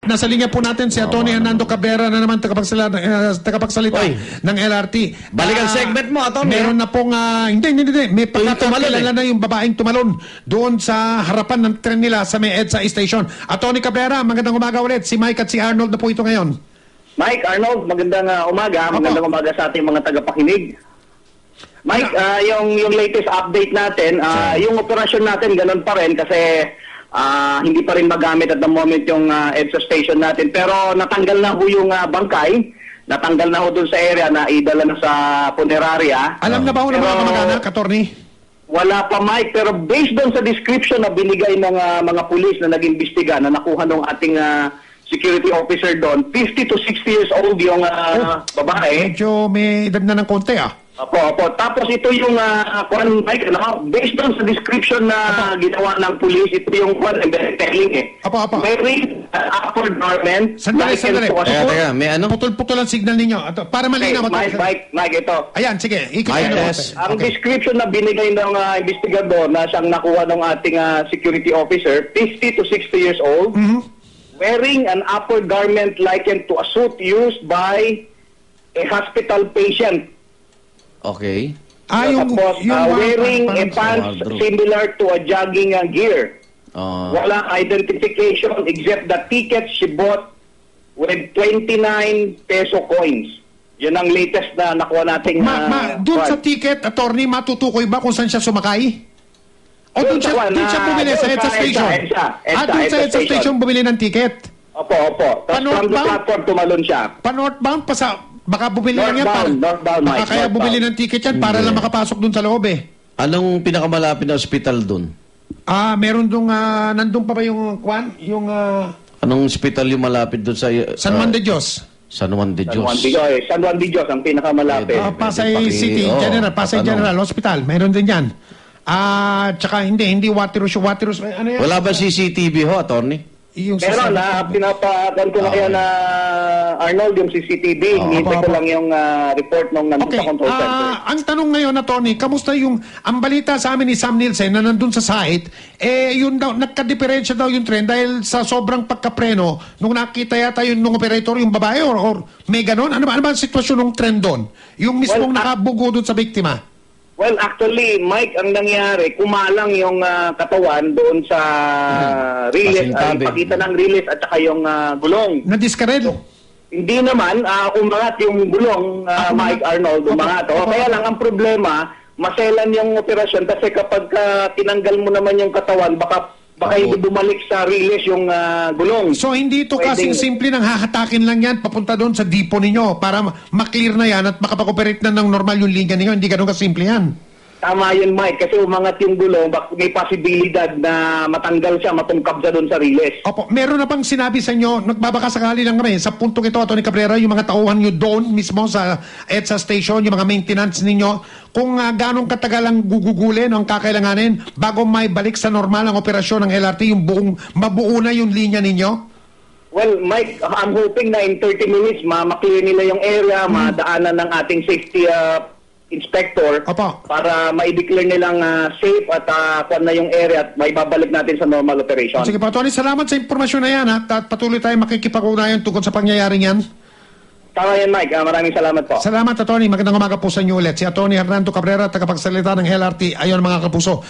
nasa linya po natin si Atty. Hernando Cabrera na naman tagapagsalita ng LRT. Balikan segment mo, Atty. Meron na pong, hindi. May pagkakilala na yung babaeng tumalon doon sa harapan ng tren nila sa may EDSA station. Atty. Cabrera, magandang umaga ulit. Si Mike at si Arnold na po ito ngayon. Mike, Arnold, magandang umaga. Magandang umaga sa ating mga tagapakinig. Mike, yung latest update natin, yung operasyon natin ganun pa rin kasi hindi pa rin magamit at the moment yung EDSA station natin. Pero natanggal na ho yung bangkay, natanggal na ho dun sa area na idala na sa funeraria. Alam na ba ho ng mga kamag-anak, Atty.? Wala pa, Mike, pero based doon sa description na binigay ng mga pulis na nag-imbestiga, na nakuha ng ating security officer doon, 50 to 60 years old yung babae. Medyo may edad na ng konti Opo. Tapos ito yung Mike, based on sa description na ginawa ng police, ito yung telling Apo. May upper garment. Sandali. Teka, may ano? Putol-putol ang signal ninyo. Para malinaw. Mike, ito. Ayan, sige. Ang description na binigay ng investigador na siyang nakuha ng ating security officer, 50 to 60 years old, wearing an upper garment likened to a suit used by a hospital patient. Okay. Tapos, wearing a pants similar to a jogging gear. Walang identification except the ticket she bought with 29 peso coins. Yun ang latest na nakuha nating... Doon sa ticket, attorney, matutukoy ba kung saan siya sumakay? O doon siya bumili sa EDSA station? Doon sa EDSA station bumili ng ticket? Opo. Tapos from the platform, tumalon siya. Pa-northbound pa sa... Baka bumili lang yan northbound, baka kaya bumili ng ticket yan para lang makapasok dun sa loob Anong pinakamalapit na hospital dun? Meron dun, nandun pa ba yung kwan? Anong hospital yung malapit dun sa... San Juan de Dios. San Juan de Dios. San Juan de Dios ang pinakamalapit. Pasay City General, Pasay General Hospital. Meron din yan. Tsaka hindi Waterous. Ano yan? Wala ba CCTV ho, attorney? Meron pinapakan ko kaya na Arnold yung CCTV. Hinihintay ko lang yung report nung nandun sa control center. Ang tanong ngayon na Tony, kamusta ang balita sa amin ni Sam Nielsen na nandun sa site, yun daw, nagka-diferensya daw yung trend dahil sa sobrang pagkapreno nung nakita yata nung operator yung babae or may ganon? Ano ba ang sitwasyon ng trend doon? Yung mismong nakabugo doon sa biktima? Well, actually, Mike, ang nangyari, kumalang yung katawan doon sa release, pakita ng release at saka yung gulong. Na-discarrel? Hindi naman, umangat yung gulong, Mike Arnold, umangat. Kaya lang ang problema, maselan yung operasyon kasi kapag tinanggal mo naman yung katawan, baka hindi bumalik sa release yung gulong. So hindi ito kasing simple nang hahatakin lang yan papunta doon sa depo ninyo para maklear na yan at makapag-operate na ng normal yung linya ninyo. Hindi ganun kasimple yan. Tama yun, Mike, kasi umangat yung gulong, may posibilidad na matanggal siya, matungkab siya doon sa release. Opo, meron na bang sinabi sa inyo, nagbabakasakali lang kami, sa puntong ito, Atty. Cabrera, yung mga tauhan nyo doon mismo sa EDSA station, yung mga maintenance ninyo, kung ganong katagal ang gugugulin o ang kakailanganin bago may balik sa normal ang operasyon ng LRT, yung mabuo na yung linya ninyo? Well, Mike, I'm hoping na in 30 minutes, maklear nila yung area, madaanan ng ating safety inspector para ma-declare nilang safe at kung na yung area at maibabalik natin sa normal operation. Sige po, Tony, salamat sa impormasyon na yan at patuloy tayo makikipag-ugnayan tungkol sa pangyayaring yan. Tama yan, Mike. Maraming salamat po. Salamat, Atty. Magandang umaga po sa inyo ulit. Si Atty. Hernando Cabrera, tagapagsalita ng LRT. Ayon mga kapuso.